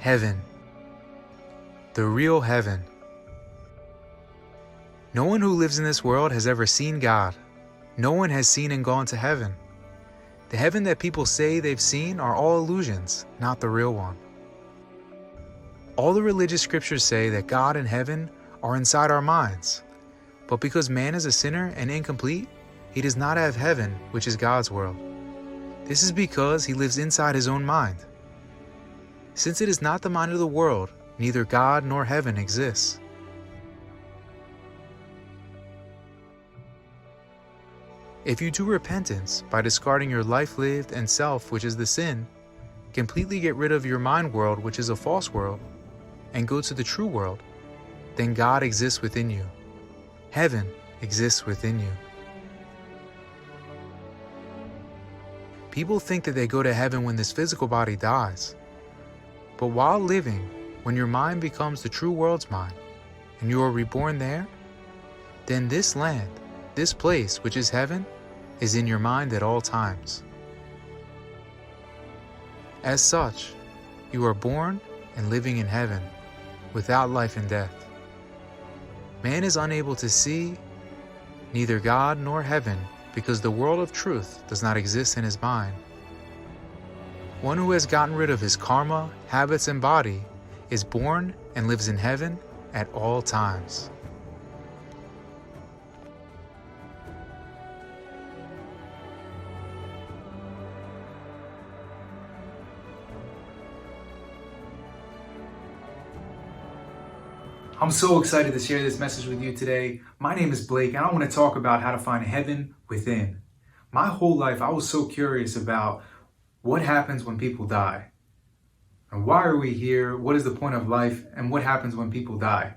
Heaven. The real heaven. No one who lives in this world has ever seen God. No one has seen and gone to heaven. The heaven that people say they've seen are all illusions, not the real one. All the religious scriptures say that God and heaven are inside our minds. But because man is a sinner and incomplete, he does not have heaven, which is God's world. This is because he lives inside his own mind. Since it is not the mind of the world, neither God nor heaven exists. If you do repentance by discarding your life lived and self, which is the sin, completely get rid of your mind world, which is a false world, and go to the true world, then God exists within you. Heaven exists within you. People think that they go to heaven when this physical body dies. But while living, when your mind becomes the true world's mind, and you are reborn there, then this land, this place, which is heaven, is in your mind at all times. As such, you are born and living in heaven, without life and death. Man is unable to see neither God nor heaven because the world of truth does not exist in his mind. One who has gotten rid of his karma, habits, and body is born and lives in heaven at all times. I'm so excited to share this message with you today. My name is Blake, and I want to talk about how to find heaven within. My whole life, I was so curious about what happens when people die. And why are we here? What is the point of life? And what happens when people die?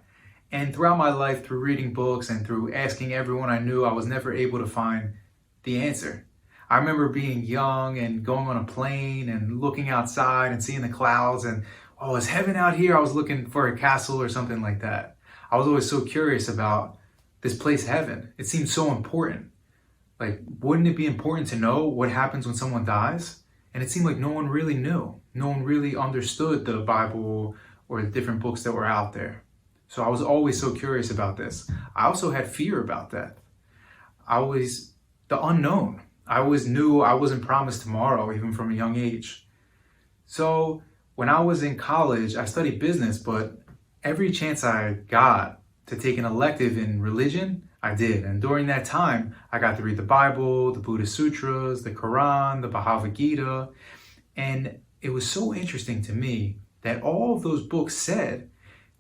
And throughout my life, through reading books and through asking everyone I knew, I was never able to find the answer. I remember being young and going on a plane and looking outside and seeing the clouds and, oh, is heaven out here? I was looking for a castle or something like that. I was always so curious about this place, heaven. It seemed so important. Like, wouldn't it be important to know what happens when someone dies? And it seemed like no one really knew. No one really understood the Bible or the different books that were out there. So I was always so curious about this. I also had fear about that. The unknown. I always knew I wasn't promised tomorrow, even from a young age. So when I was in college, I studied business, but every chance I got to take an elective in religion, I did. And during that time, I got to read the Bible, the Buddhist Sutras, the Quran, the Bhagavad Gita. And it was so interesting to me that all of those books said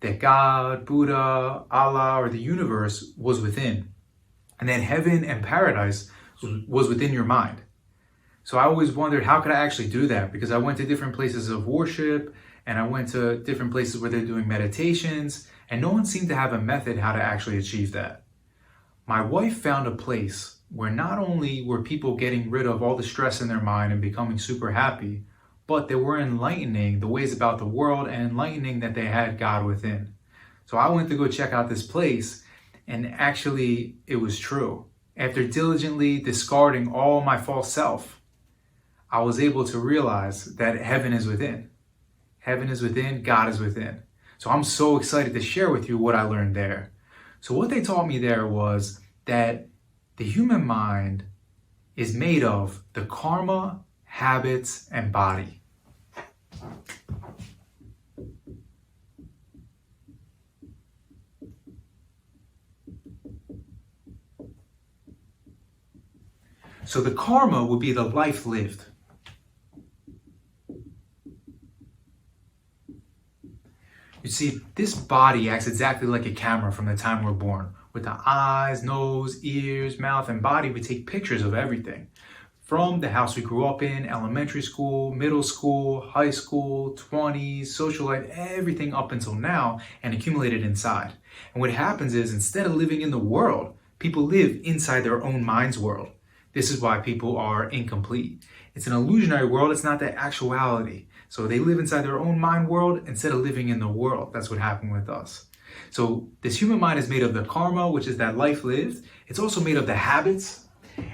that God, Buddha, Allah, or the universe was within. And that heaven and paradise was within your mind. So I always wondered, how could I actually do that? Because I went to different places of worship and I went to different places where they're doing meditations, and no one seemed to have a method how to actually achieve that. My wife found a place where not only were people getting rid of all the stress in their mind and becoming super happy, but they were enlightening the ways about the world and enlightening that they had God within. So I went to go check out this place, and actually it was true. After diligently discarding all my false self, I was able to realize that heaven is within. Heaven is within, God is within. So I'm so excited to share with you what I learned there. So what they taught me there was that the human mind is made of the karma, habits, and body. So the karma would be the life lived. You see, this body acts exactly like a camera from the time we're born. With the eyes, nose, ears, mouth, and body, we take pictures of everything. From the house we grew up in, elementary school, middle school, high school, 20s, social life, everything up until now, and accumulated inside. And what happens is, instead of living in the world, people live inside their own mind's world. This is why people are incomplete. It's an illusionary world, it's not the actuality. So they live inside their own mind world instead of living in the world. That's what happened with us. So this human mind is made of the karma, which is that life lived. It's also made of the habits.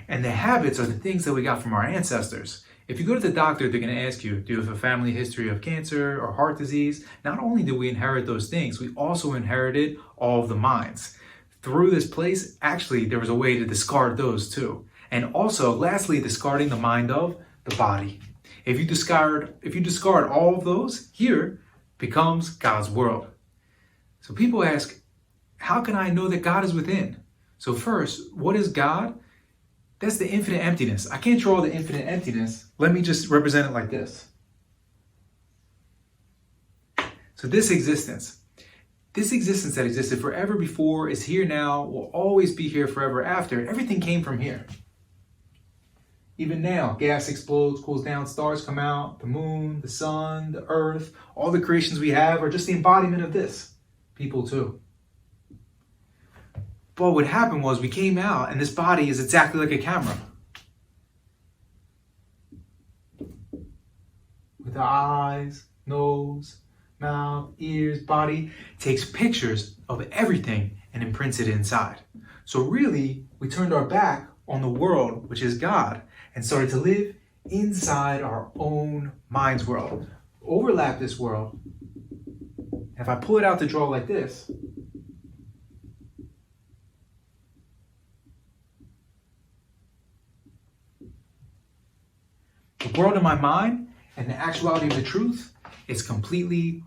And the habits are the things that we got from our ancestors. If you go to the doctor, they're going to ask you, do you have a family history of cancer or heart disease? Not only do we inherit those things, we also inherited all of the minds. Through this place, actually, there was a way to discard those too. And also, lastly, discarding the mind of the body. If you discard all of those, here becomes God's world. So people ask, how can I know that God is within? So first, what is God? That's the infinite emptiness. I can't draw the infinite emptiness. Let me just represent it like this. So this existence that existed forever before, is here now, will always be here forever after. Everything came from here. Even now, gas explodes, cools down, stars come out, the moon, the sun, the earth, all the creations we have are just the embodiment of this. People too. But what happened was we came out and this body is exactly like a camera. With the eyes, nose, mouth, ears, body, takes pictures of everything and imprints it inside. So really, we turned our back on the world, which is God, and started to live inside our own mind's world. Overlap this world. And if I pull it out to draw like this, the world in my mind and the actuality of the truth is completely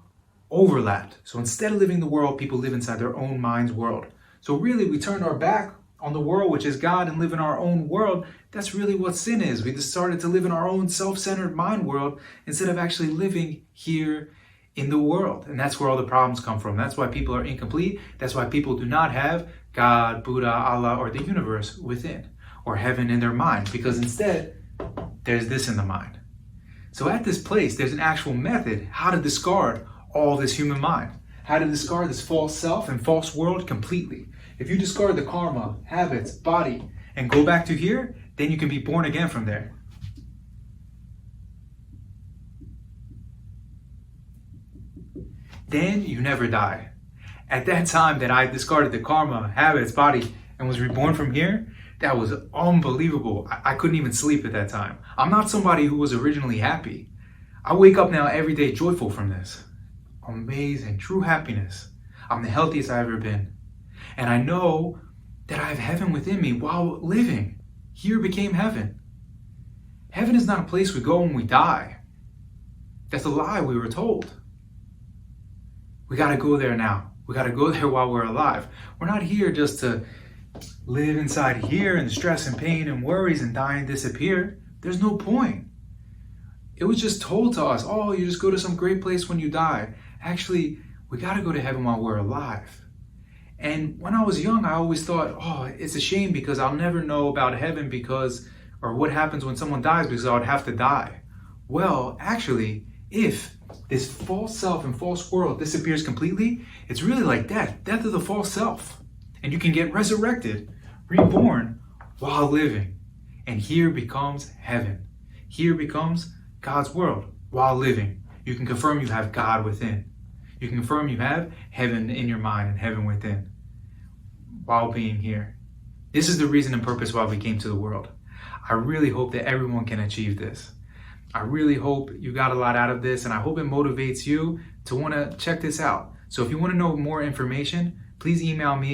overlapped. So instead of living the world, people live inside their own mind's world. So really, we turned our back on the world, which is God, and live in our own world. That's really what sin is. We just started to live in our own self-centered mind world instead of actually living here in the world. And that's where all the problems come from. That's why people are incomplete. That's why people do not have God, Buddha, Allah, or the universe within, or heaven in their mind, because instead, there's this in the mind. So at this place, there's an actual method how to discard all this human mind, how to discard this false self and false world completely. If you discard the karma, habits, body, and go back to here, then you can be born again from there. Then you never die. At that time that I discarded the karma, habits, body, and was reborn from here, that was unbelievable. I couldn't even sleep at that time. I'm not somebody who was originally happy. I wake up now every day joyful from this. Amazing, true happiness. I'm the healthiest I've ever been. And I know that I have heaven within me while living. Here became heaven. Heaven is not a place we go when we die. That's a lie we were told. We got to go there now. We got to go there while we're alive. We're not here just to live inside here and stress and pain and worries and die and disappear. There's no point. It was just told to us, oh, you just go to some great place when you die. Actually, we got to go to heaven while we're alive. And when I was young, I always thought, oh, it's a shame because I'll never know about heaven or what happens when someone dies because I would have to die. Well, actually, if this false self and false world disappears completely, it's really like death of the false self. And you can get resurrected, reborn while living. And here becomes heaven. Here becomes God's world while living. You can confirm you have God within. You can confirm you have heaven in your mind and heaven within while being here. This is the reason and purpose why we came to the world. I really hope that everyone can achieve this. I really hope you got a lot out of this, and I hope it motivates you to want to check this out. So if you want to know more information, please email me.